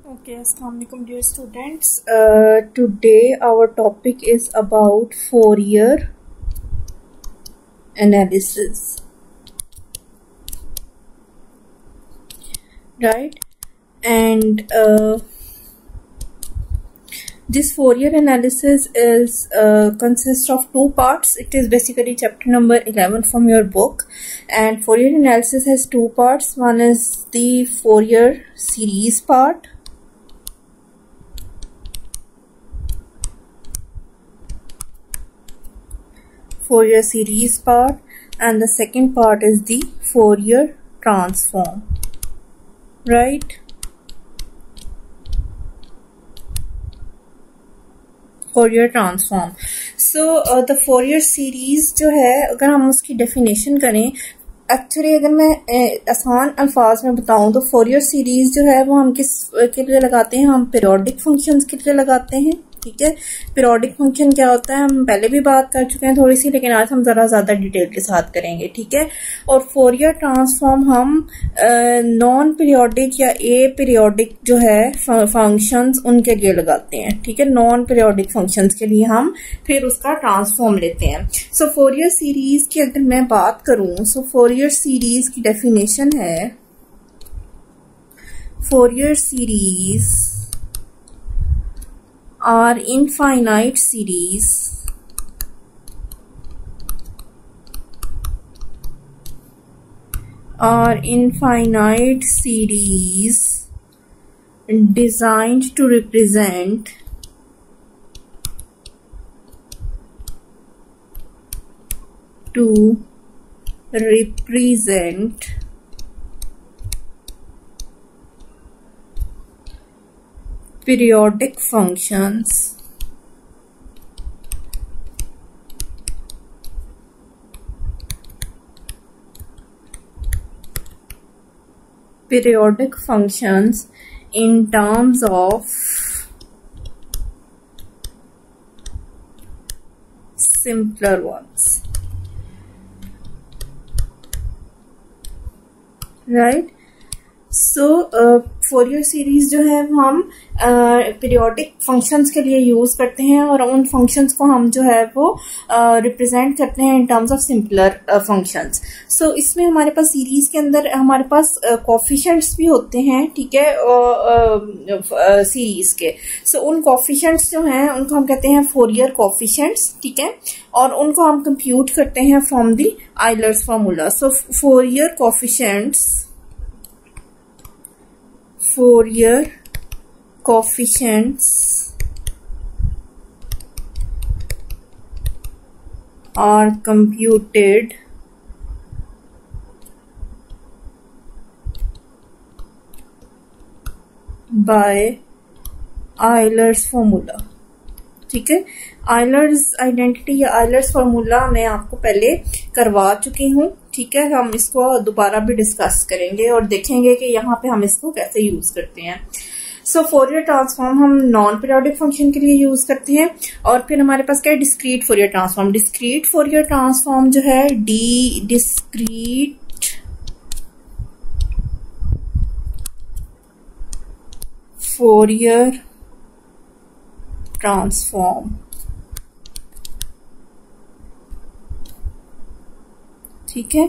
Okay, Assalamualaikum dear students. Today our topic is about Fourier analysis, right? And this Fourier analysis is consists of two parts. It is basically chapter number 11 from your book, and Fourier analysis has two parts. One is the Fourier series part, Fourier series part, and the second part is the Fourier transform, right? Fourier transform. So the Fourier series जो है, अगर हम उसकी definition करें, actually अगर मैं आसान अल्फाज में बताऊं तो फोरियर सीरीज जो है वो हम किस के लिए लगाते हैं? हम पीरियोडिक फंक्शंस के लिए लगाते हैं, ठीक है। पीरियोडिक फंक्शन क्या होता है हम पहले भी बात कर चुके हैं थोड़ी सी, लेकिन आज हम जरा ज्यादा डिटेल के साथ करेंगे, ठीक है। और फोरियर ट्रांसफॉर्म हम नॉन पीरियोडिक या ए पीरियोडिक जो है फंक्शंस उनके लिए लगाते हैं, ठीक है। नॉन पीरियोडिक फंक्शंस के लिए हम फिर उसका ट्रांसफॉर्म लेते हैं। सो फोरियर सीरीज की अगर मैं बात करूं, सो फोरियर सीरीज की डेफिनेशन है, Fourier series are infinite series designed to represent periodic functions in terms of simpler ones, right? So Fourier series जो है हम पीरियोडिक फंक्शंस के लिए यूज करते हैं, और उन फंक्शंस को हम जो है वो रिप्रेजेंट करते हैं in terms of simpler functions. So इसमें हमारे पास सीरीज के अंदर हमारे पास कोफिशिएंट्स भी होते हैं, ठीक है, सीरीज के। सो उन कोफिशिएंट्स जो हैं उनको हम कहते हैं फोरियर कोफिशिएंट्स, ठीक है, और उनको हम कंप्यूट करते हैं from the Euler's formula. So Fourier coefficients are computed by Euler's formula, ठीक है। आइलर्स आइडेंटिटी या आइलर्स फार्मूला मैं आपको पहले करवा चुकी हूँ, ठीक है। हम इसको दोबारा भी डिस्कस करेंगे और देखेंगे कि यहाँ पे हम इसको कैसे यूज करते हैं। सो फोरियर ट्रांसफॉर्म हम नॉन पीरियोडिक फंक्शन के लिए यूज करते हैं, और फिर हमारे पास क्या है? Discrete Fourier transform. Discrete Fourier transform जो है डिस्क्रीट फोरियर ट्रांसफॉर्म, ठीक है।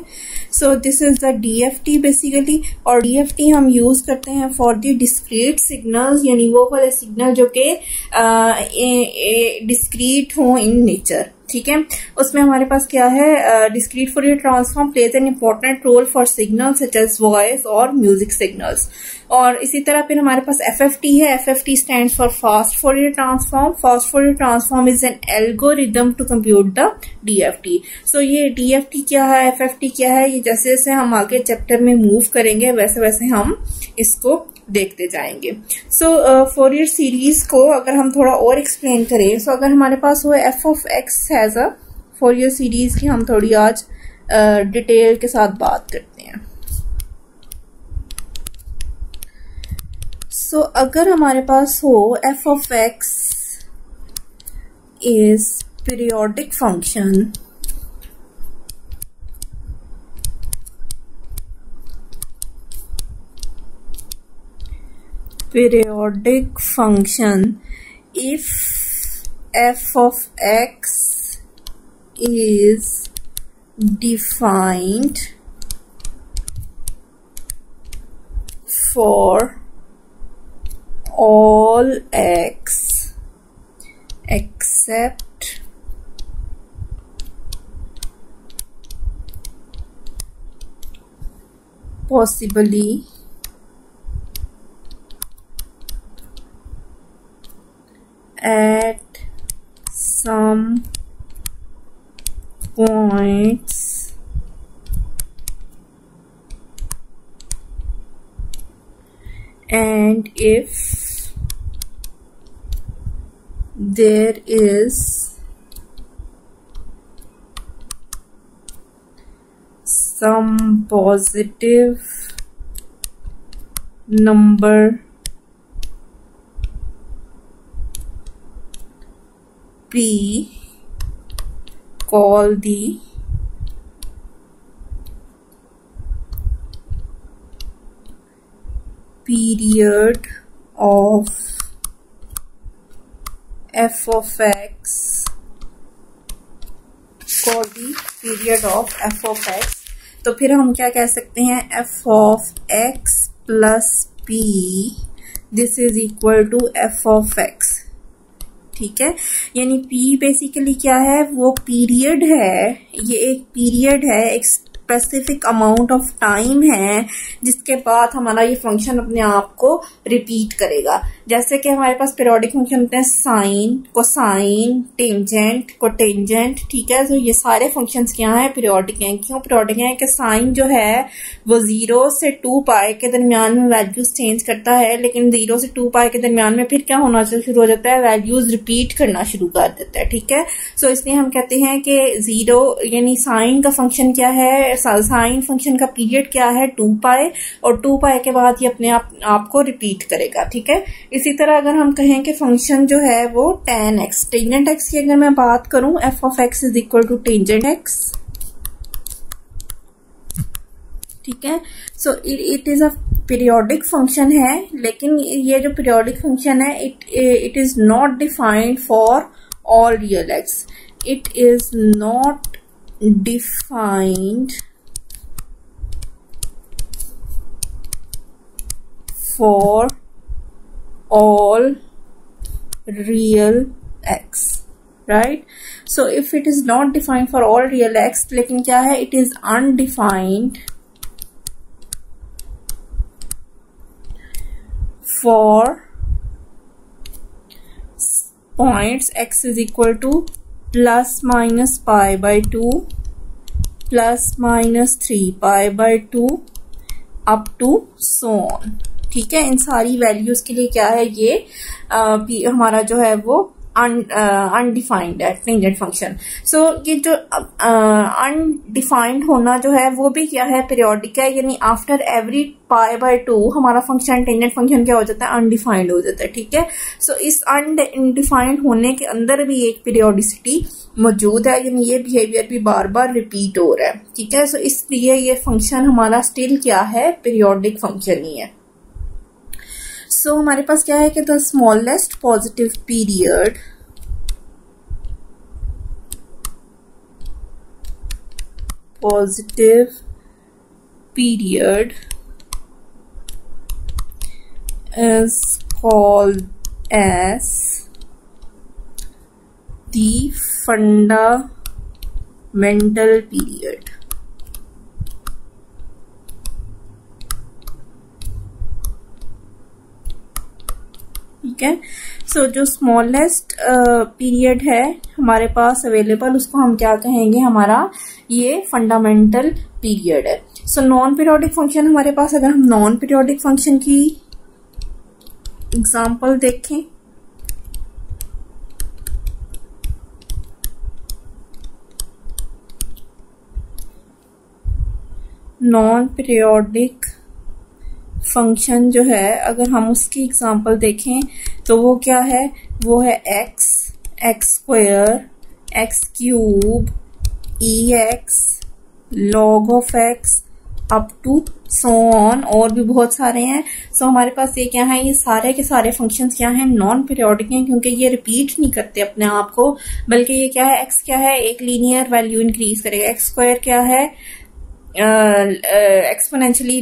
So this is the DFT basically, और डीएफटी हम यूज करते हैं फॉर द डिस्क्रीट सिग्नल्स, यानी वो वाले सिग्नल जो कि डिस्क्रीट हो इन नेचर, ठीक है। उसमें हमारे पास क्या है? Discrete Fourier transform plays an important role for signals such as voice और म्यूजिक सिग्नल्स। और इसी तरह फिर हमारे पास एफएफटी है। FFT stands for fast Fourier transform. Fast Fourier transform is an algorithm to compute the DFT. So ये DFT क्या है, एफएफटी क्या है, ये जैसे जैसे हम आगे चैप्टर में मूव करेंगे वैसे वैसे हम इसको देखते जाएंगे। सो फोरियर सीरीज को अगर हम थोड़ा और एक्सप्लेन करें, सो अगर हमारे पास हो F of x has a Fourier series की हम थोड़ी आज डिटेल के साथ बात करते हैं। सो अगर हमारे पास हो F of x is periodic function periodic function if f of x is defined for all x except possibly at some points and if there is some positive number p, call the period of f of x, call the period of f of x। तो फिर हम क्या कह सकते हैं, f of x plus p this is equal to f of x। ठीक है, यानी p बेसिकली क्या है, वो पीरियड है, ये एक पीरियड है, एक स्पेसिफिक अमाउंट ऑफ टाइम है जिसके बाद हमारा ये फंक्शन अपने आप को रिपीट करेगा। जैसे कि हमारे पास पीरियोडिक फंक्शन होते हैं साइन, कोसाइन, टेंजेंट, कोटेंजेंट। ठीक है, तो ये सारे फंक्शंस क्या हैं, पीरियोडिक हैं। क्यों पीरियोडिक हैं कि साइन जो है वो 0 से 2 पाई के दरमियान में वैल्यूज चेंज करता है, लेकिन 0 से 2 पाई के दरमियान में फिर क्या होना शुरू हो जाता है, वैल्यूज रिपीट करना शुरू कर देता है। ठीक है, सो इसलिए हम कहते हैं कि 0 यानी साइन का फंक्शन क्या है, साइन फंक्शन का पीरियड क्या है 2 पाई, और 2 पाई के बाद ये अपने आप को रिपीट करेगा। ठीक है, इसी तरह अगर हम कहें कि फंक्शन जो है वो tan x, टेंजेंट x की अगर मैं बात करूं, f of x is equal to tangent x। ठीक है, so it is a periodic function है, लेकिन ये जो पीरियोडिक फंक्शन है it is not defined for all real x। It is not defined for all real x, right? So if it is not defined for all real x, लेकिन क्या है, it is undefined for points x is equal to plus minus pi by 2 plus minus 3 pi by 2 up to so on। ठीक है, इन सारी values के लिए क्या है, ये हमारा जो है वो अनडिफाइंड है टेंजेंट फंक्शन। सो ये जो अनडिफाइंड होना जो है वो भी क्या है, पीरियोडिक है, यानी आफ्टर एवरी पाई बाय 2 हमारा फंक्शन टेंजेंट फंक्शन क्या हो जाता है, अनडिफाइंड हो जाता है। ठीक है, सो इस अनडिफाइंड होने के अंदर भी एक पीरियोडिसिटी मौजूद है, यानी ये बिहेवियर भी बार बार रिपीट हो रहा है। ठीक है, सो इसलिए ये फंक्शन हमारा स्टिल क्या है, पीरियोडिक फंक्शन ही है। सो हमारे पास क्या है कि the smallest positive period is called as the fundamental period। ठीक है, सो जो स्मॉलेस्ट पीरियड है हमारे पास अवेलेबल, उसको हम क्या कहेंगे, हमारा ये फंडामेंटल पीरियड है। सो नॉन पीरियोडिक फंक्शन हमारे पास, अगर हम नॉन पीरियोडिक फंक्शन की एग्जांपल देखें, नॉन पीरियोडिक फंक्शन जो है अगर हम उसकी एग्जांपल देखें तो वो क्या है, वो है x, x square, x cube, ex, log of x, up to so on, और भी बहुत सारे हैं। सो हमारे पास ये क्या है, ये सारे के सारे फंक्शंस क्या हैं, नॉन पीरियोडिक हैं, क्योंकि ये रिपीट नहीं करते अपने आप को, बल्कि ये क्या है, एक्स क्या है, एक लीनियर वैल्यू इंक्रीज करेगा। एक्स स्क्वायर क्या है, एक्सपोनेंशियली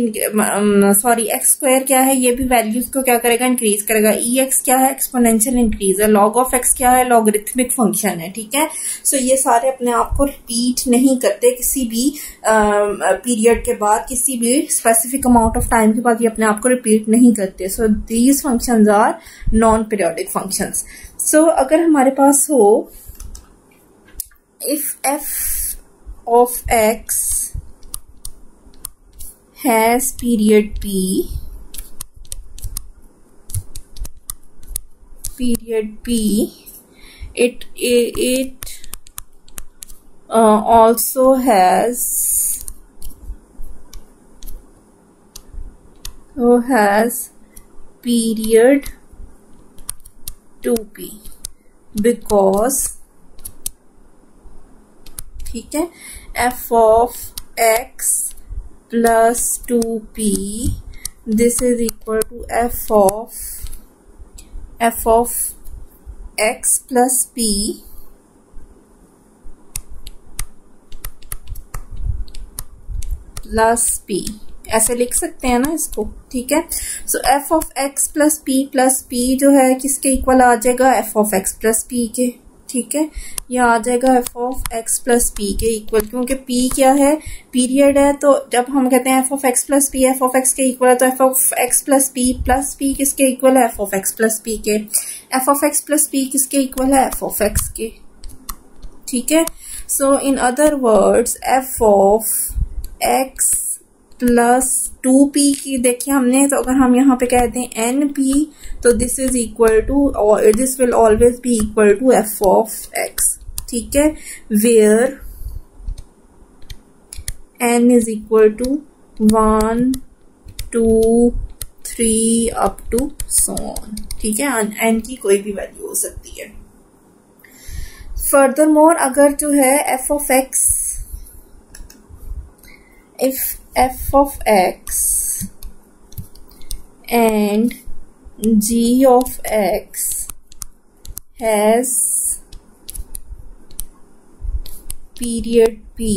एक्स स्क्वायर क्या है, ये भी वैल्यूज को क्या करेगा, इंक्रीज करेगा। ई एक्स क्या है, एक्सपोनेंशियल इंक्रीज है। लॉग ऑफ एक्स क्या है, लॉगरिथमिक फंक्शन है, ठीक है। सो ये सारे अपने आप को रिपीट नहीं करते किसी भी पीरियड के बाद, किसी भी स्पेसिफिक अमाउंट ऑफ टाइम के बाद ये अपने आप को रिपीट नहीं करते। So these functions are non periodic functions. So अगर हमारे पास हो if f of x has period P, it also has period 2P, because ठीक है, f of x plus 2p, this is equal to f of x plus p plus p, ऐसे लिख सकते हैं ना इसको, ठीक है। सो f of x plus p जो है किसके इक्वल आ जाएगा, f of x plus p के, ठीक है। यह आ जाएगा f of x plus p के इक्वल, क्योंकि p क्या है, पीरियड है। तो जब हम कहते हैं f of x plus p f of x के इक्वल है, तो f of x plus p किसके इक्वल है, f of x plus p के। f of x plus p किसके इक्वल है, f of x के, ठीक है। So in other words f of x plus 2p की देखिए हमने, तो अगर हम यहाँ पे कहते हैं np, तो this is equal to, this will always be equal to f of x, ठीक है, where n is equal to 1 2 3 up to so on, ठीक है। n की कोई भी वैल्यू हो सकती है। फर्दरमोर अगर जो है f of x, if f of x and g of x has period p,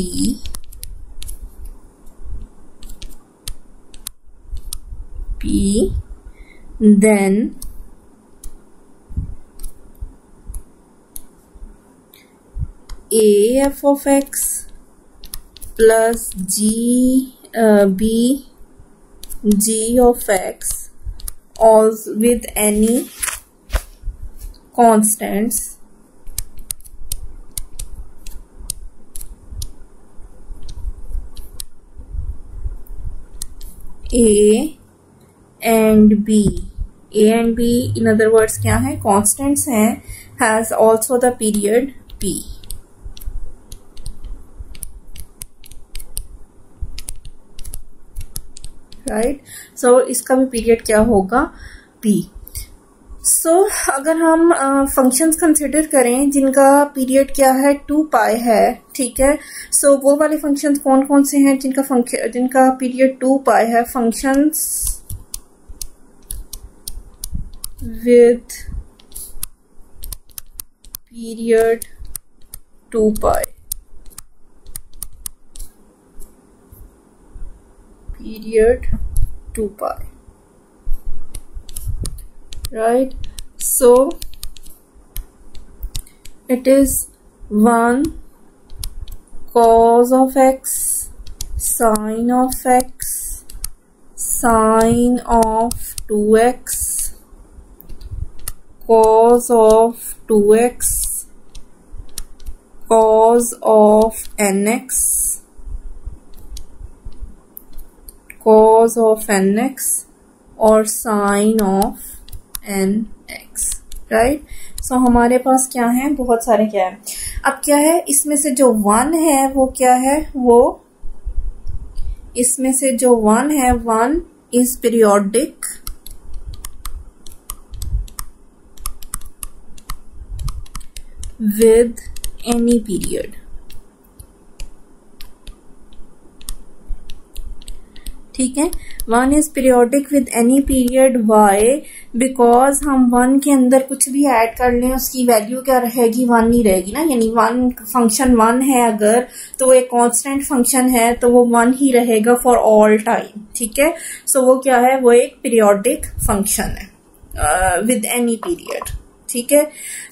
then a f of x plus b g of x, all with any constants a and b, in other words क्या है, constants हैं, has also the period p, right. So इसका भी period क्या होगा, p। सो अगर हम functions consider करें जिनका पीरियड क्या है, 2 पाई है, ठीक है। सो वो वाले फंक्शंस कौन कौन से हैं जिनका पीरियड 2 पाई है, functions with period 2 pi, period 2 pi, right? So it is 1 cos of x, sine of x, sine of 2x, cos of 2x, cos of nx, cos of nx और sin of nx, राइट। सो हमारे पास क्या है, बहुत सारे क्या है। अब क्या है, इसमें से जो 1 है वो क्या है, वो इसमें से जो 1 है, 1 is periodic with any period, ठीक है। 1 is periodic with any period y, because हम 1 के अंदर कुछ भी ऐड कर लें उसकी वैल्यू क्या रहेगी, 1 ही रहेगी ना, यानी 1 फंक्शन 1 है अगर तो वो एक कांस्टेंट फंक्शन है तो वो 1 ही रहेगा फॉर ऑल टाइम। ठीक है, सो वो क्या है, वो एक पीरियोडिक फंक्शन है विद एनी पीरियड। ठीक है,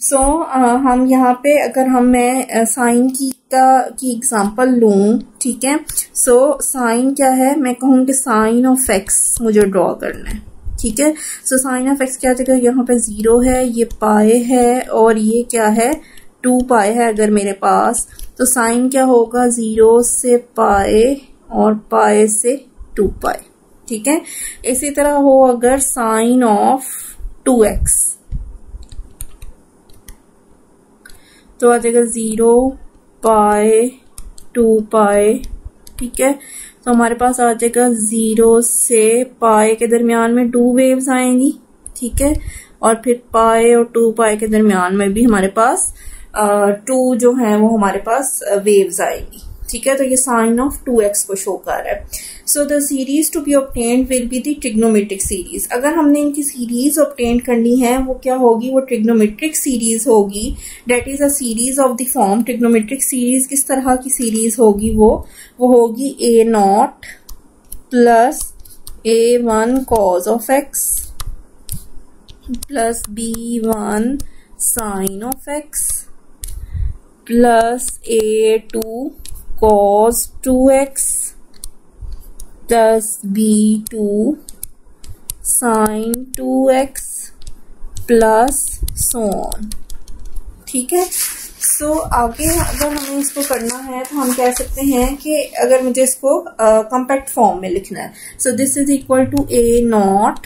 सो हम यहाँ पे अगर मैं साइन की एग्जांपल लूं, ठीक है, सो साइन क्या है, मैं कहूँ कि साइन ऑफ एक्स मुझे ड्रॉ करना है। ठीक है, सो साइन ऑफ एक्स क्या जगह, यहाँ पे 0 है, ये पाए है और ये क्या है 2 पाए है अगर मेरे पास, तो साइन क्या होगा 0 से पाए और पाए से 2 पाए। ठीक है, इसी तरह हो अगर साइन ऑफ 2x, तो आ जाएगा 0 पाए 2 पाए। ठीक है, तो हमारे पास आ जाएगा 0 से पाए के दरमियान में 2 वेव्स आएंगी। ठीक है, और फिर पाए और 2 पाए के दरमियान में भी हमारे पास 2 जो है वो हमारे पास वेव्स आएंगी। ठीक है, तो ये साइन ऑफ 2x को शो कर रहा है। So the series to be obtained will be the trigonometric series. अगर हमने इनकी सीरीज ऑब्टेन करनी है वो क्या होगी, वो ट्रिग्नोमेट्रिक सीरीज होगी। That is a series of the form, trigonometric series किस तरह की सीरीज होगी, वो होगी a0 plus a1 cos of x plus b1 sine of x plus a2 cos 2x plus b2 sin 2x plus so on. ठीक है, सो आगे अगर हमें इसको करना है तो हम कह सकते हैं कि अगर मुझे इसको कॉम्पैक्ट फॉर्म में लिखना है, so this is equal to a0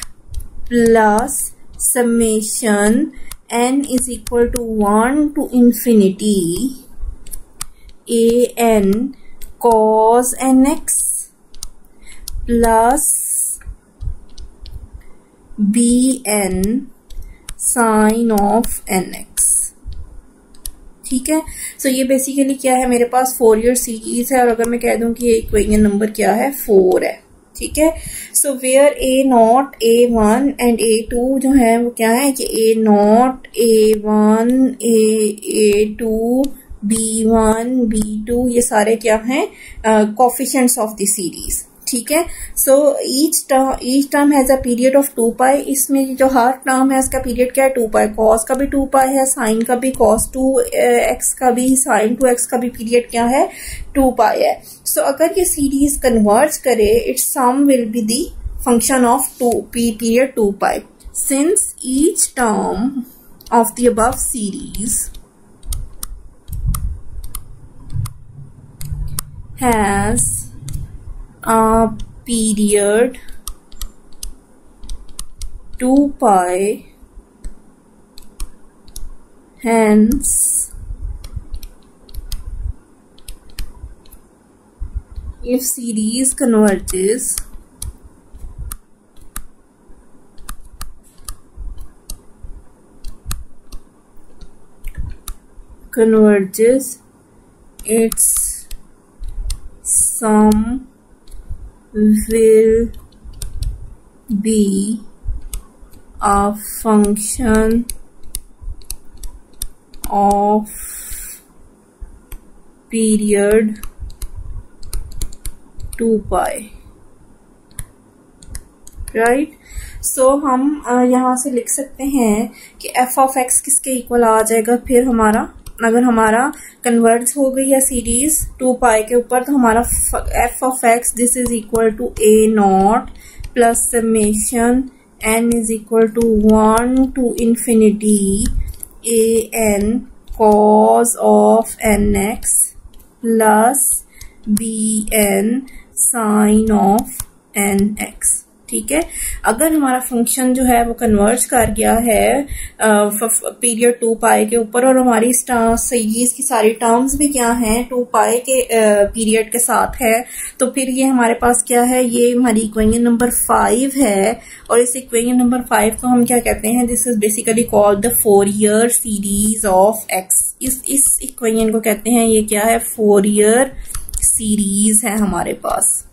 plus summation n is equal to 1 to infinity an cos nx plus bn sine of nx। ठीक है, सो ये बेसिकली क्या है, मेरे पास फोरियर सीरीज है और अगर मैं कह दूं कि ये इक्वेशन नंबर क्या है 4 है। ठीक है, so where a0 a1 and a2 जो है वो क्या है कि a0 a1 a2 b1 b2 ये सारे क्या हैं कोफिशिएंट्स ऑफ द सीरीज। ठीक है, so each term has a period of 2 पाई। इसमें जो हर टर्म है उसका पीरियड क्या है 2 पाई, कॉस का भी 2 पाई है, साइन का भी cos 2x का भी, साइन 2x का भी पीरियड क्या है 2 पाई है। सो अगर ये सीरीज कन्वर्ज करे it's sum will be the function of period 2 pi, since each term of the above series has a period 2 pi, hence if series converges its sum will be a function of period 2 pi, right. So हम यहाँ से लिख सकते हैं कि f of x किसके equal आ जाएगा, फिर हमारा अगर हमारा कन्वर्ज हो गई है सीरीज 2 पाई के ऊपर तो हमारा f of x this is equal to a0 plus summation n is equal to 1 to infinity an cos of nx plus bn sine of nx। ठीक है, अगर हमारा फंक्शन जो है वो कन्वर्ज कर गया है पीरियड 2 पाई के ऊपर और हमारी सीरीज की सारी टर्म्स भी क्या हैं 2 पाई के पीरियड के साथ है, तो फिर ये हमारे पास क्या है, ये हमारी इक्वेशन नंबर 5 है। और इस इक्वेशन नंबर 5 को हम क्या कहते हैं, this is basically called the Fourier series of x. इस इक्वेशन को कहते हैं, ये क्या है, फोरियर सीरीज है हमारे पास।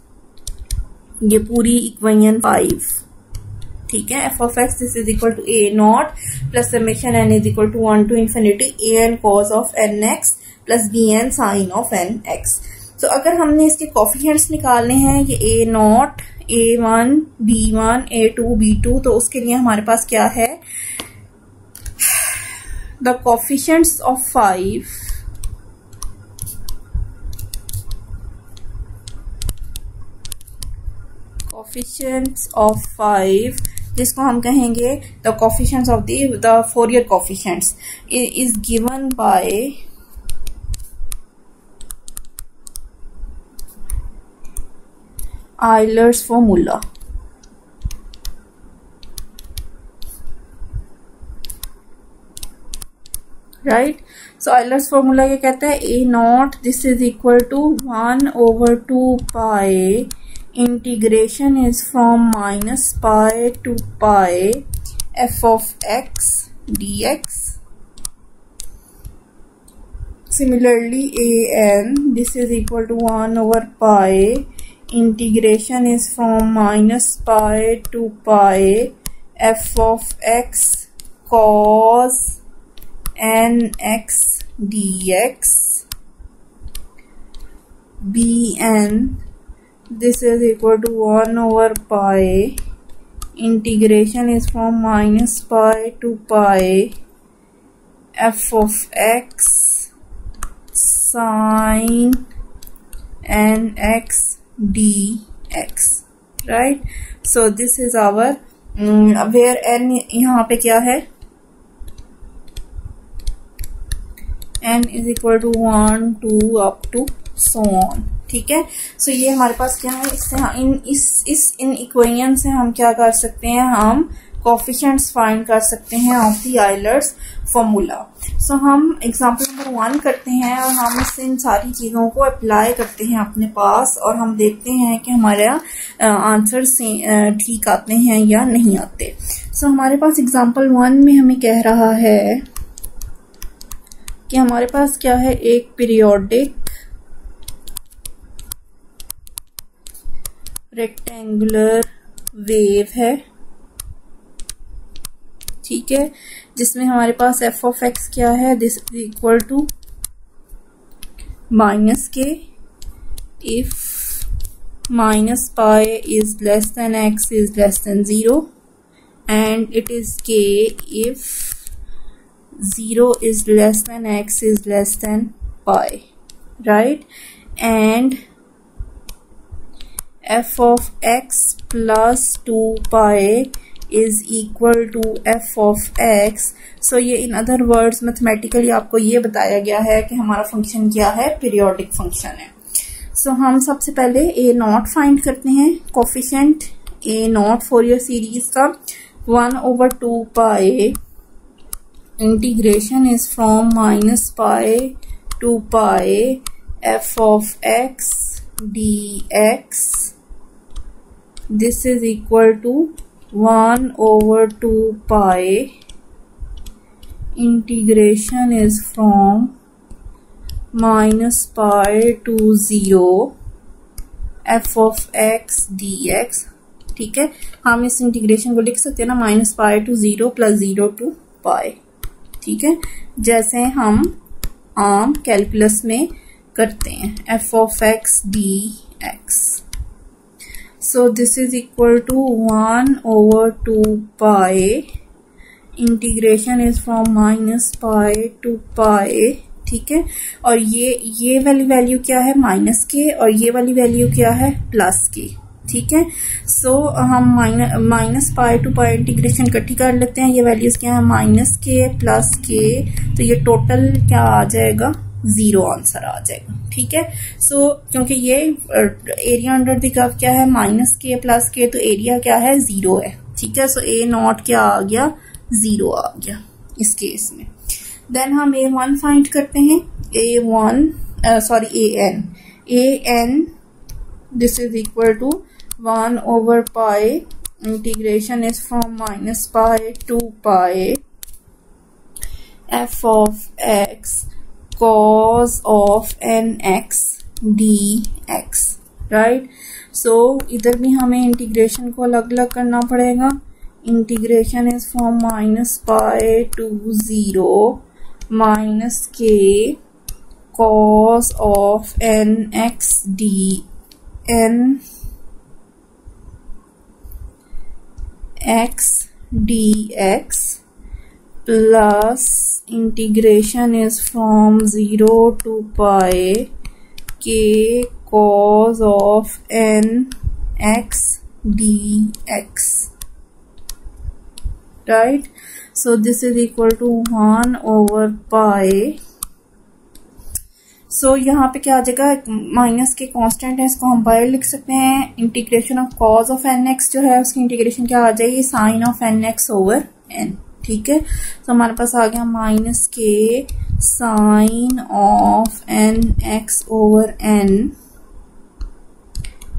ये पूरी इक्वेशन 5, ठीक है। F of x this is equal to a not plus summation n is equal to 1 to infinity a n cos of n x plus b n sine of n x. तो अगर हमने इसके coefficients निकालने हैं, ये ए not, a1, b1, a2, b2, तो उसके लिए हमारे पास क्या है, the coefficients of 5 coefficients of 5 जिसको हम कहेंगे the coefficients of the Fourier coefficients is given by Euler's formula, right? So Euler's formula ये कहता है a not this is equal to 1/2 pi integration is from -pi to pi f of x dx. Similarly an this is equal to 1/pi integration is from -pi to pi f of x cos nx dx. Bn this is equal to 1/pi integration is from -pi to pi f of x sin nx dx, right? So this is our where n यहाँ पे क्या है, n is equal to 1 2 up to so on, ठीक है। सो ये हमारे पास क्या है, इससे इन इक्वेशन से हम क्या कर सकते हैं, हम कोफिशिएंट्स फाइंड कर सकते हैं ऑफ द आइलर्स फॉर्मूला। सो हम एग्जांपल नंबर 1 करते हैं और हम इससे इन सारी चीजों को अप्लाई करते हैं अपने पास और हम देखते हैं कि हमारा आंसर से ठीक आते हैं या नहीं आते। सो हमारे पास एग्जांपल 1 में हमें कह रहा है कि हमारे पास क्या है, एक पीरियोडिक रेक्टेंगुलर वेव है, ठीक है, जिसमें हमारे पास f ऑफ x क्या है, this is equal to -k if -pi is less than x is less than 0 and it is k if 0 is less than x is less than pi, right? And f of x plus 2 pi is equal to f of x. So ये in other words mathematically आपको ये बताया गया है कि हमारा function क्या है, पीरियोडिक फंक्शन है। So हम सबसे पहले a नॉट फाइंड करते हैं, coefficient a not Fourier series का 1/2 pi integration is from -pi to pi f of x dx. This is equal to 1/2 pi integration is from -pi to 0 f of x dx, ठीक है। हम इस integration को लिख सकते हैं ना -pi to 0 plus 0 to pi, ठीक है, जैसे हम आम कैलकुलस में करते हैं f of x dx. So this is equal to 1/2 pi integration is from -pi to pi, ठीक है। और ये वाली वैल्यू क्या है, -k, और ये वाली वैल्यू क्या है, +k, ठीक है। सो हम -pi to pi इंटीग्रेशन इकट्ठी कर लेते हैं, ये वैल्यूज क्या है, -k +k, तो ये टोटल क्या आ जाएगा, 0 आंसर आ जाएगा, ठीक है। सो क्योंकि ये एरिया अंडर द कर्व क्या है, -k +k, तो एरिया क्या है, 0 है, ठीक है। सो a नॉट क्या आ गया, 0 आ गया इस केस में। देन हम a1 फाइंड करते हैं, an this is equal to 1/pi integration is from -pi to pi f of x cos of nx dx, right? So इधर भी हमें इंटीग्रेशन को अलग अलग करना पड़ेगा. Integration is from -pi to 0 minus k cos of nx dx plus integration is from 0 to pi k cos of nx dx, right? So this is equal to 1 over pi. So यहाँ पे क्या आ जाएगा, minus के constant है, इसको हम bye लिख सकते हैं. Integration of cos of n x जो है उसकी इंटीग्रेशन क्या आ जाएगी, sine of n x over n. ठीक है, तो हमारे पास आ गया माइनस के sine of n x over n.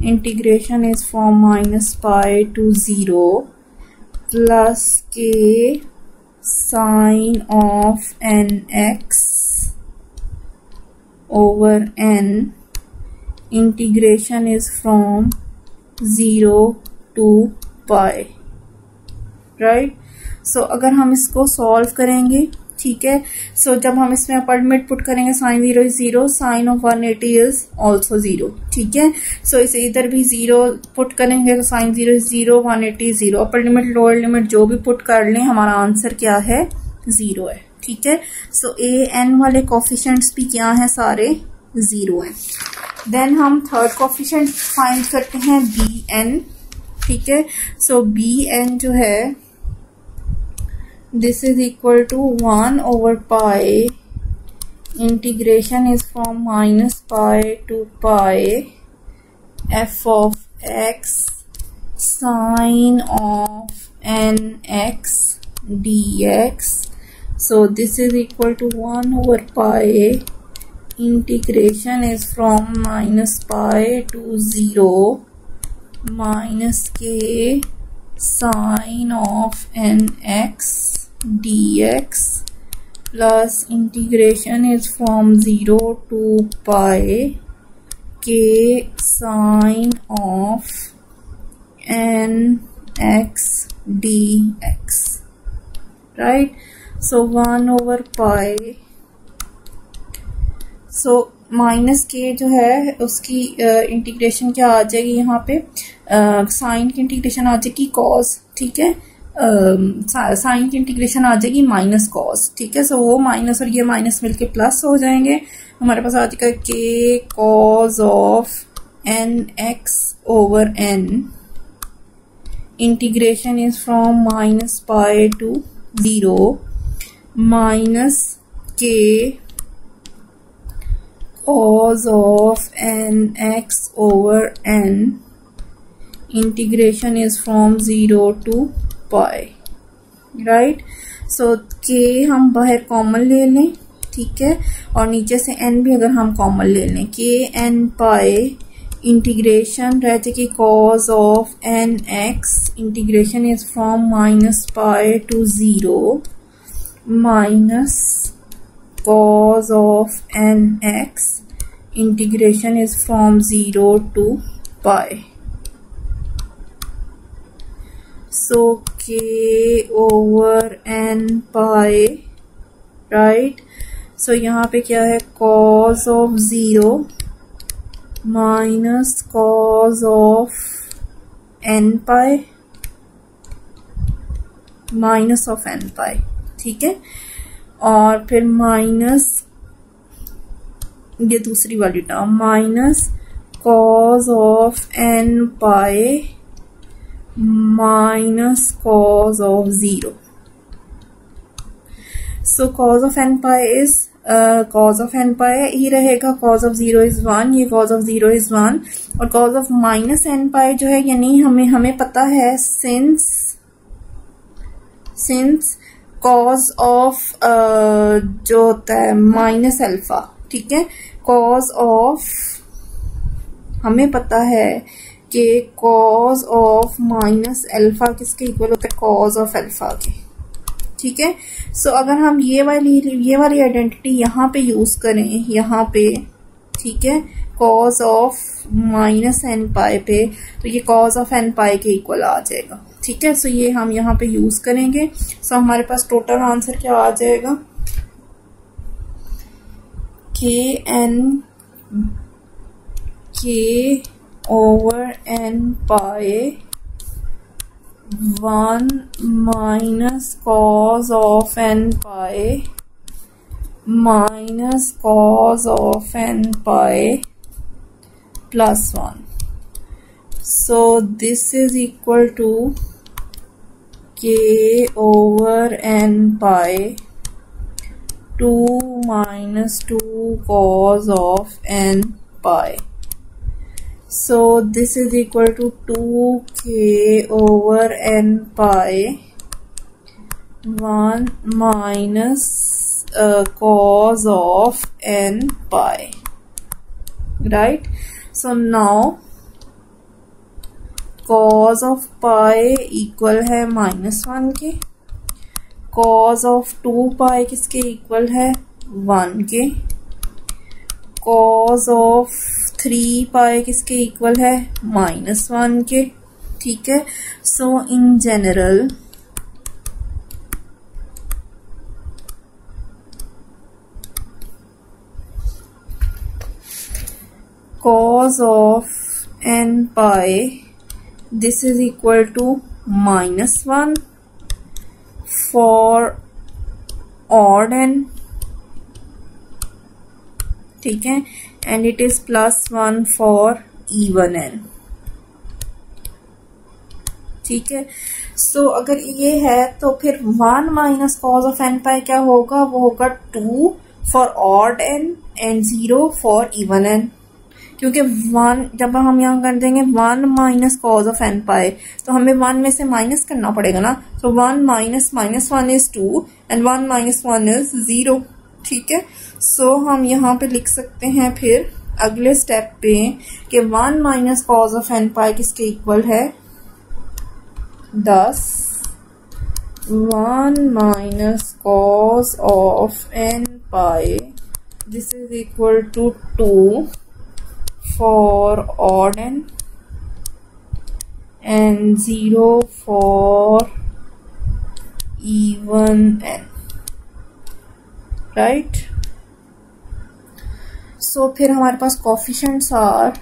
Integration is from -pi to 0 plus के sine of n x over n. Integration is from 0 to pi, right? So अगर हम इसको सॉल्व करेंगे, ठीक है, सो जब हम इसमें अपर लिमिट पुट करेंगे sine 0 is 0, sine of 180 is also 0. ठीक है, सो इसे इधर भी 0 पुट करेंगे तो sine 0 is 0, 180 0. Upper limit lower limit जो भी पुट कर लें, हमारा आंसर क्या है, 0 है. ठीक है, सो ए एन वाले कोफिशिएंट्स भी क्या हैं, सारे 0 हैं. देन हम थर्ड कोफिशिएंट फाइंड करते हैं बी एन. ठीक है, सो बी एन जो है this is equal to 1 over pi. Integration is from -pi to pi f of x sin of nx dx. So this is equal to 1 over pi. Integration is from -pi to 0 minus k sin of nx dx plus integration is from 0 to pi k sin of nx dx, right? So 1 over pi. So minus के जो है उसकी integration क्या आ जाएगी, यहाँ पे sign की इंटीग्रेशन आ जाएगी कॉस. ठीक है, साइन की इंटीग्रेशन आ जाएगी माइनस कॉस. ठीक है, सो वो माइनस और ये माइनस मिलके प्लस हो जाएंगे. हमारे पास आ जाएगा k cos of n x over n. Integration is from -pi to 0 minus k cos of nx over n. Integration is from 0 to pi, right? So k हम बाहर कॉमन ले लें, ठीक है, और नीचे से n भी अगर हम कॉमन ले लें, k n pi. इंटीग्रेशन रह जाएगी cos of nx. Integration is from -pi to 0 minus cos of nx. Integration is from 0 to pi. So k over n pi, right? So यहाँ पे क्या है, cos of 0 minus cos of n pi minus of n pi. ठीक है, और फिर minus ये दूसरी वाली term minus cos of n pi minus cos of 0. So cos of n pi is cos of n pi ही रहेगा, cos of 0 is 1, ये कॉस ऑफ 0 इज 1, और कॉस ऑफ माइनस एन पाई जो है, यानी हमें पता है सिंस कॉस ऑफ जो होता है माइनस अल्फा. ठीक है, कॉस ऑफ हमें पता है कि कॉस ऑफ माइनस अल्फा किसके इक्वल होता है, कॉस ऑफ अल्फा के. ठीक है, सो अगर हम ये वाली आइडेंटिटी यहाँ पे यूज करें, यहाँ पे, ठीक है, कॉज ऑफ माइनस एन पाई पे, तो ये कॉज ऑफ एन पाई के इक्वल आ जाएगा। ठीक है, सो ये हम यहाँ पे यूज करेंगे। सो हमारे पास टोटल आंसर क्या आ जाएगा, k over n pi 1 minus cos of n pi minus cos of n pi plus 1. So this is equal to k over n pi 2 minus 2 cos of n pi. So this is equal to 2k over n pi 1 minus cos of n pi, right? So now cos of pi equal है -1 के, cos of 2 pi किसके equal है 1 के, cos of 3 pi किसके equal है -1 के। ठीक है, so in general cos of n pi this is equal to -1 for odd n, ठीक है, and it is +1 for even n। ठीक है, सो अगर ये है तो फिर 1 minus cos of n pi क्या होगा, वो होगा 2 for odd n and 0 for even n, क्योंकि 1 जब हम यहाँ कर देंगे 1 minus cos of n pi तो हमें 1 में से माइनस करना पड़ेगा ना, तो 1 minus -1 is 2 and 1 minus 1 is 0। ठीक है, सो हम यहाँ पे लिख सकते हैं फिर अगले स्टेप पे कि 1 minus cos of n pi किसके इक्वल है 10, 1 minus cos of n pi this is equal to 2 for odd n and 0 for even n, right? So फिर हमारे पास coefficients are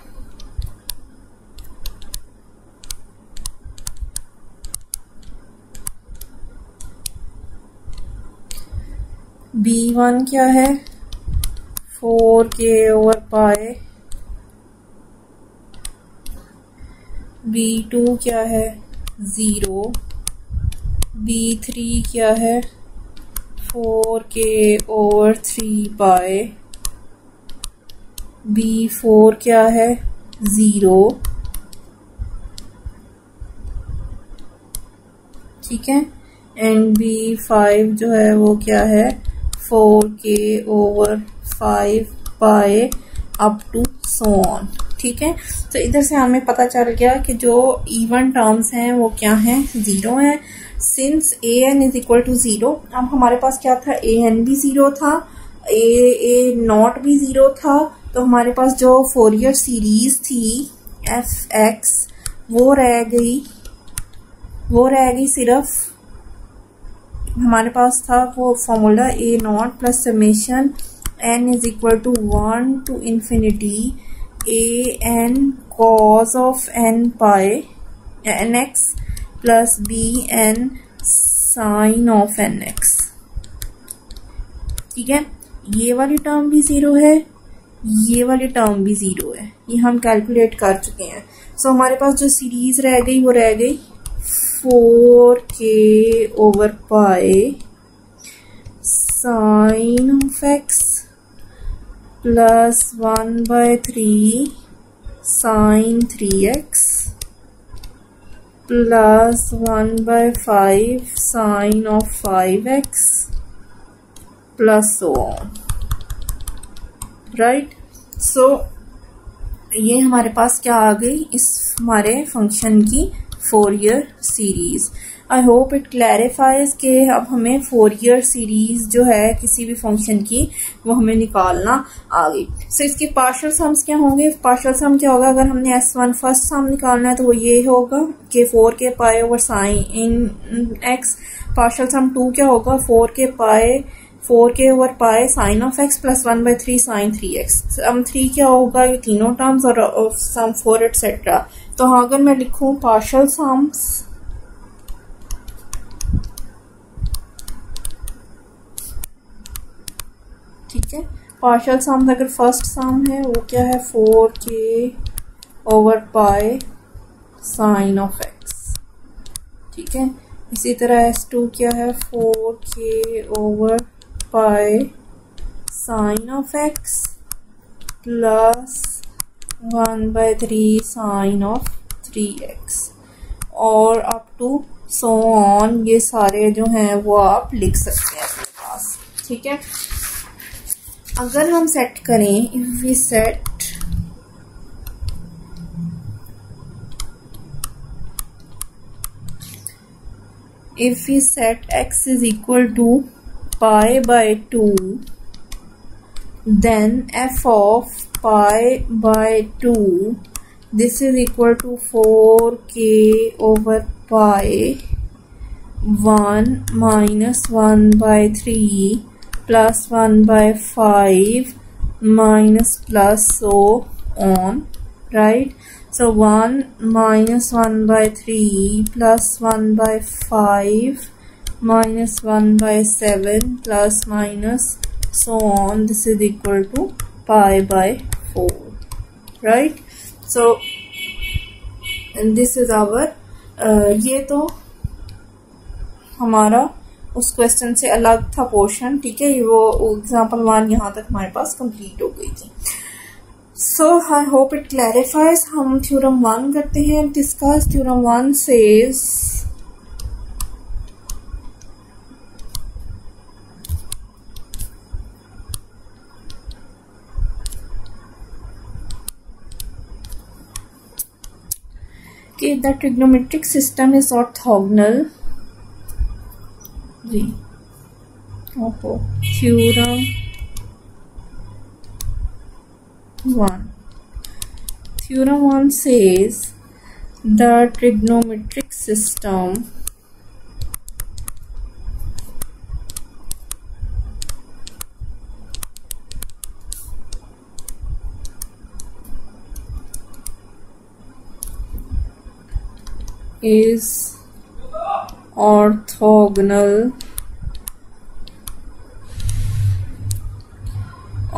b1 क्या है 4k over pi, b2 क्या है 0, b3 क्या है 4k over 3 pi, b4 क्या है 0, ठीक है, एंड b5 जो है वो क्या है 4k over 5 pi up to so on. ठीक है, तो इधर से हमें पता चल गया कि जो इवन टर्म्स हैं वो क्या हैं 0 हैं। Since a n is equal to 0, अब हमारे पास क्या था ए एन भी 0 था, ए नॉट भी 0 था, तो हमारे पास जो फोरियर सीरीज थी एफ एक्स वो रह गई सिर्फ हमारे पास था वो formula a not plus summation n is equal to 1 to infinity a n cos of n pi nx plus b n sin of nx। ठीक है, ये वाली टर्म भी 0 है, ये वाली टर्म भी 0 है, ये हम कैलकुलेट कर चुके हैं। सो हमारे पास जो सीरीज रह गई वो रह गई 4k over pi sin of x plus 1/3 sin 3x plus 1/5 sin of 5x plus so on, right? So ये हमारे पास क्या आ गई इस हमारे फंक्शन की Fourier series. I hope it clarifies के अब हमें फोरियर सीरीज जो है किसी भी फंक्शन की वो हमें निकालना आ गई। सो इसके पार्शियल सम्स क्या होंगे? पार्शियल सम क्या होगा अगर हमने S1 फर्स्ट सम निकालना है तो वो ये होगा कि 4k pi over sine n x। Partial sum 2 क्या होगा? 4k over pi sine of x plus 1/3 sine 3x। Sum 3 क्या होगा? ये तीनों टर्म्स और सम 4 एटसेट्रा। तो हाँ, अगर मैं लिखूं पार्शियल सम्स ठीक है, पार्शियल सम अगर फर्स्ट सम है वो क्या है? 4k over pi sine of x। ठीक है, इसी तरह S2 क्या है? 4k over pi sine of x plus 1/3 sine of 3x और अप टू सो ऑन। ये सारे जो हैं वो आप लिख सकते हैं अपने पास। ठीक है, अगर हम सेट करें, if we set x is equal to pi by 2, then f of pi by 2 this is equal to 4k over pi 1 minus 1/3 plus 1/5 minus plus so on, right? So 1 minus 1/3 plus 1/5 minus 1/7 plus minus so on, this is equal to pi by 4, right? So and this is our ये तो हमारा उस question से अलग था portion. ठीक है, वो एग्जाम्पल 1 यहाँ तक हमारे पास कंप्लीट हो गई थी। So I hope it clarifies. हम थ्योरम 1 करते हैं डिस्कस। थ्योरम 1 सेज कि the trigonometric system is orthogonal. जी theorem 1. Theorem 1 says the trigonometric system is orthogonal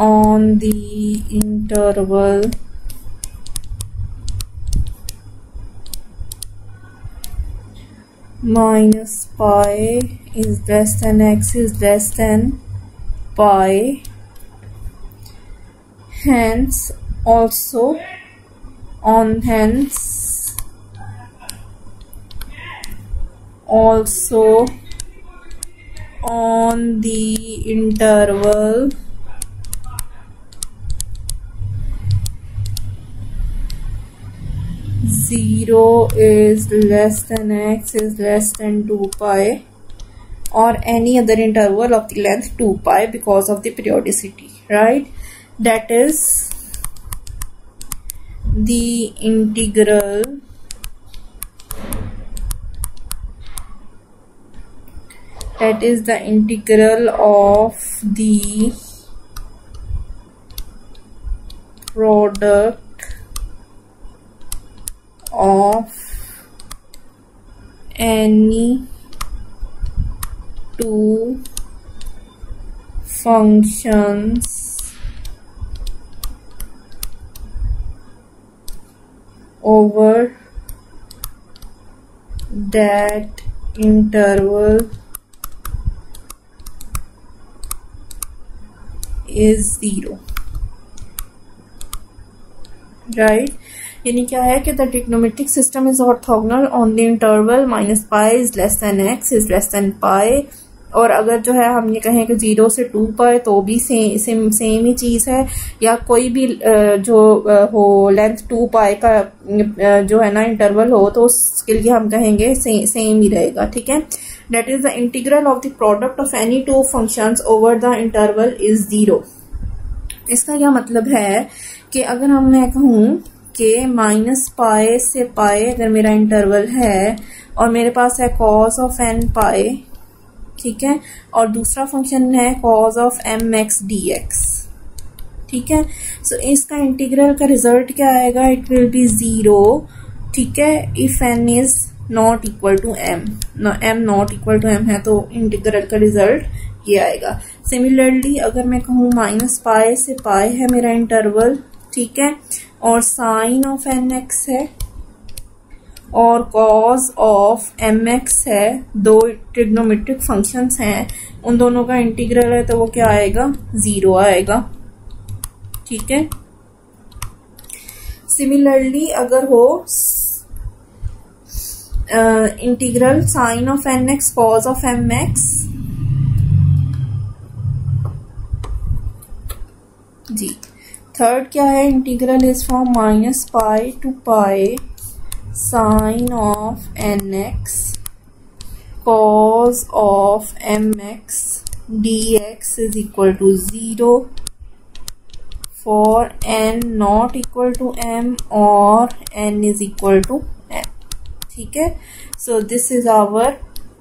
on the interval minus pi is less than x is less than pi, hence also on the interval 0 is less than x is less than 2 pi or any other interval of the length 2 pi because of the periodicity, right? That is the integral of the product of any two functions over that interval is 0, right? यानी क्या है कि the trigonometric system is orthogonal on the interval minus pi is less than x is less than pi और अगर जो है हम ये कहें कि 0 से 2 पाए तो भी सेम ही चीज है, या कोई भी जो हो लेंथ 2 पाए का जो है ना इंटरवल हो तो उसके लिए हम कहेंगे सेम ही रहेगा, ठीक है। That is the integral of the product of any two functions over the interval is 0। इसका क्या मतलब है कि अगर मैं कहूं कि -π से π अगर मेरा इंटरवल है और मेरे पास है cos ऑफ n पाए, ठीक है, और दूसरा फंक्शन है cos ऑफ mx dx, ठीक है। सो इसका इंटीग्रल का रिजल्ट क्या आएगा, इट विल बी 0, ठीक है, if n is not equal to m, m not equal to m है तो इंटीग्रल का रिजल्ट ये आएगा। सिमिलरली अगर मैं कहूँ -π से π है मेरा इंटरवल, ठीक है, और साइन ऑफ nx है और cos ऑफ mx है, दो ट्रिग्नोमेट्रिक फंक्शंस हैं, उन दोनों का इंटीग्रल है तो वो क्या आएगा, 0 आएगा, ठीक है। सिमिलरली अगर हो integral sine of nx cos of mx, जी थर्ड क्या है, integral is from -π to π sine of nx cos of mx dx is equal to 0 for n not equal to m और n is equal to m, ठीक है। So this is our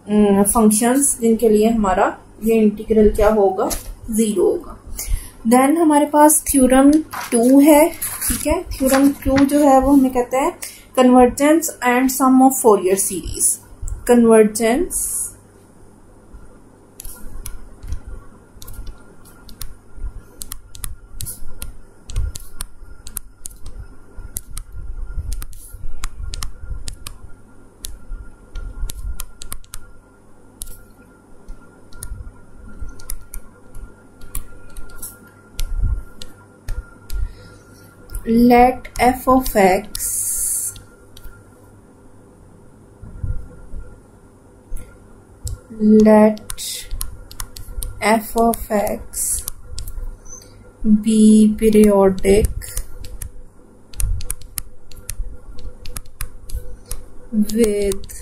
functions जिनके लिए हमारा ये integral क्या होगा, 0 होगा। देन हमारे पास थ्योरम 2 है, ठीक है। थ्योरम 2 जो है वो हमें कहते हैं convergence and sum of Fourier series. Convergence let f of x be periodic with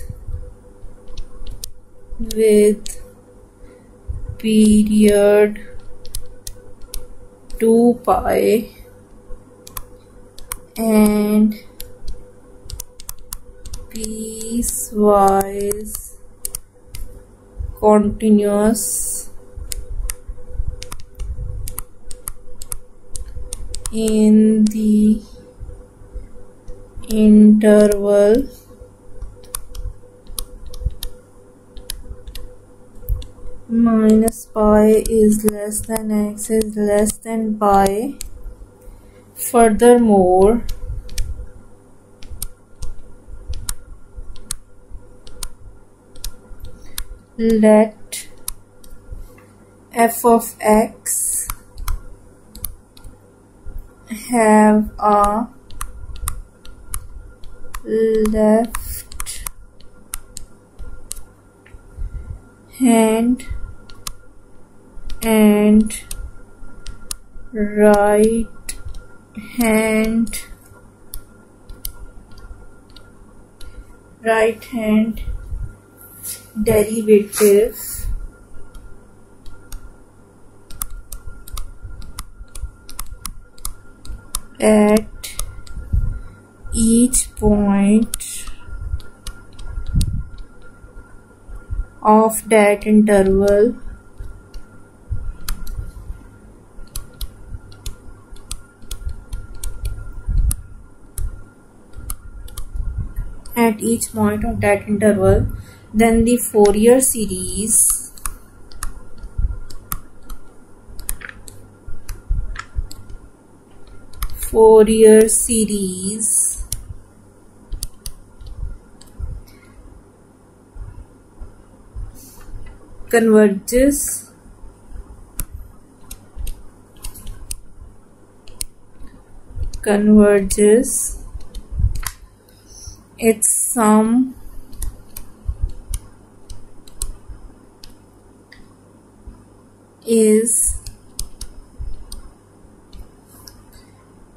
period 2π and piecewise continuous in the interval -π is less than x is less than π. Furthermore, let f of x have a left hand and right hand derivative at each point of that interval at each point of that interval, then the Fourier series converges its sum is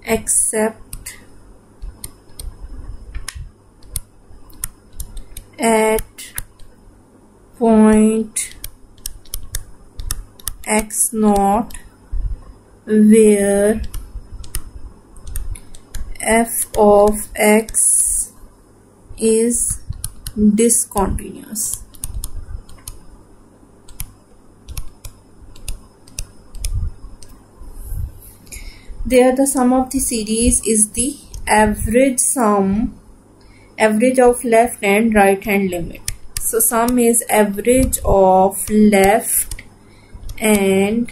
except at point x naught where f of x is discontinuous. There the sum of the series is the average of left and right hand limit. So sum is average of left and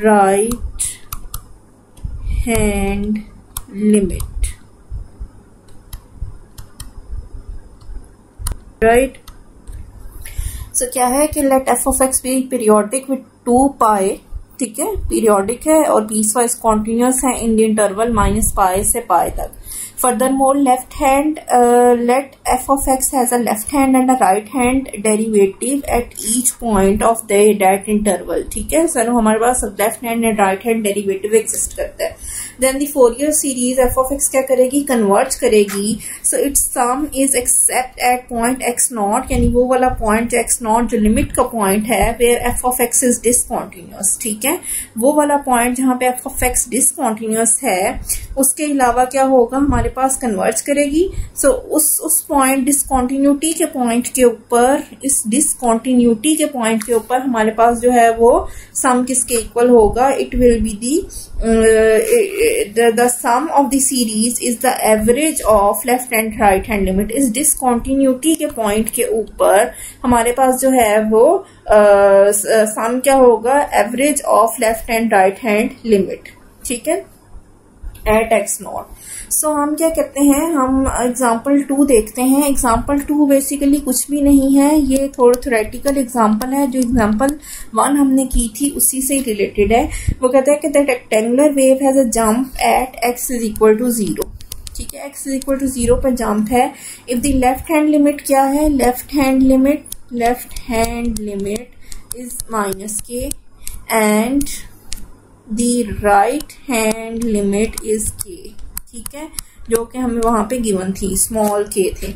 right hand limit, right? So क्या है कि let f of x be periodic with 2 pi, ठीक है, periodic है और piece wise continuous है in the interval minus पाई से पाई तक. Furthermore, let f of x has a left hand and a right hand derivative at each point of that interval. ठीक है sir, हमारे पास left hand and right hand derivative exist करता है. Then the Fourier series f of x क्या करेगी, converge करेगी. So it's sum is except at point x not, यानी वो वाला पॉइंट x नॉट जो लिमिट का पॉइंट है where f of x is discontinuous. ठीक है, वो वाला पॉइंट जहाँ पे f of x डिसकॉन्टिन्यूस है उसके अलावा क्या होगा, हमारे पास कन्वर्ज करेगी. सो उस पॉइंट डिसकॉन्टिन्यूटी के पॉइंट के ऊपर, इस डिसकॉन्टिन्यूटी के पॉइंट के ऊपर हमारे पास जो है वो सम किसके इक्वल होगा, it will be the sum of the series is the average of left and right hand limit. इस डिसकॉन्टिन्यूटी के पॉइंट के ऊपर हमारे पास जो है वो सम क्या होगा, average of left and right hand limit. ठीक है, एट एक्स नॉट. सो हम क्या कहते हैं, हम एग्जाम्पल 2 देखते हैं. एग्जाम्पल 2 बेसिकली कुछ भी नहीं है, ये थोड़ा थ्योरेटिकल एग्जाम्पल है. जो एग्जाम्पल 1 हमने की थी उसी से रिलेटेड है. वो कहता है कि the rectangular wave has a jump at x is equal to 0. ठीक है, एक्स इज इक्वल टू 0 पर जंप है. If the left hand limit क्या है, left hand limit is -k and the right hand limit is k. ठीक है, जो कि हमें वहां पे गिवन थी, स्मॉल k थे.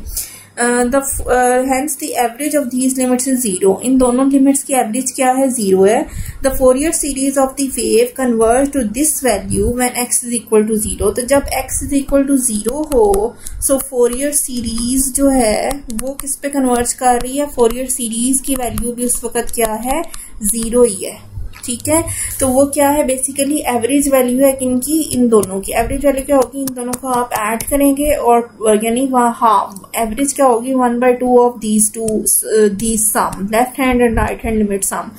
Hence the average of these limits is 0. इन दोनों लिमिट्स की एवरेज क्या है, 0 है. The Fourier series of the wave converge to this value when x is equal to 0. तो जब x is equal to 0 हो, so Fourier series जो है वो किस पे कन्वर्ज कर रही है, Fourier series की वैल्यू भी उस वक्त क्या है, 0 ही है. ठीक है, तो वो क्या है, बेसिकली एवरेज वैल्यू है किनकी, इन दोनों की. एवरेज वैल्यू क्या होगी, इन दोनों को आप ऐड करेंगे और यानी वहाँ एवरेज क्या होगी, 1/2 of these sum, left hand and right hand limit sum.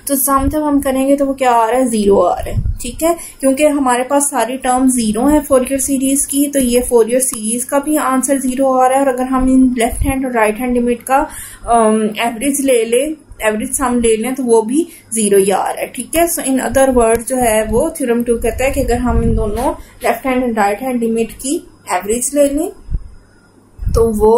तो सम जब हम करेंगे तो वो क्या आ रहा है, 0 आ रहा है. ठीक है, क्योंकि हमारे पास सारी टर्म 0 है फोरियर सीरीज की, तो ये फोरियर सीरीज का भी आंसर 0 आ रहा है. और अगर हम इन लेफ्ट हैंड और राइट हैंड लिमिट का एवरेज सम ले लें तो वो भी 0 ही आ रहा है. ठीक है, सो इन अदर वर्ड जो है वो थ्योरम 2 कहता है कि अगर हम इन दोनों left hand and right hand limit की एवरेज ले लें तो वो,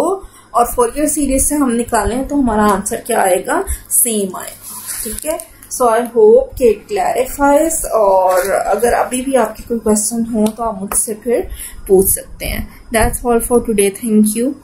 और फोरियर सीरीज से हम निकालें तो हमारा आंसर क्या आएगा, सेम आएगा. ठीक है, सो आई होप कि इट क्लैरिफाइज. और अगर अभी भी आपके कोई क्वेश्चन हो तो आप मुझसे फिर पूछ सकते हैं. That's all for today. Thank you.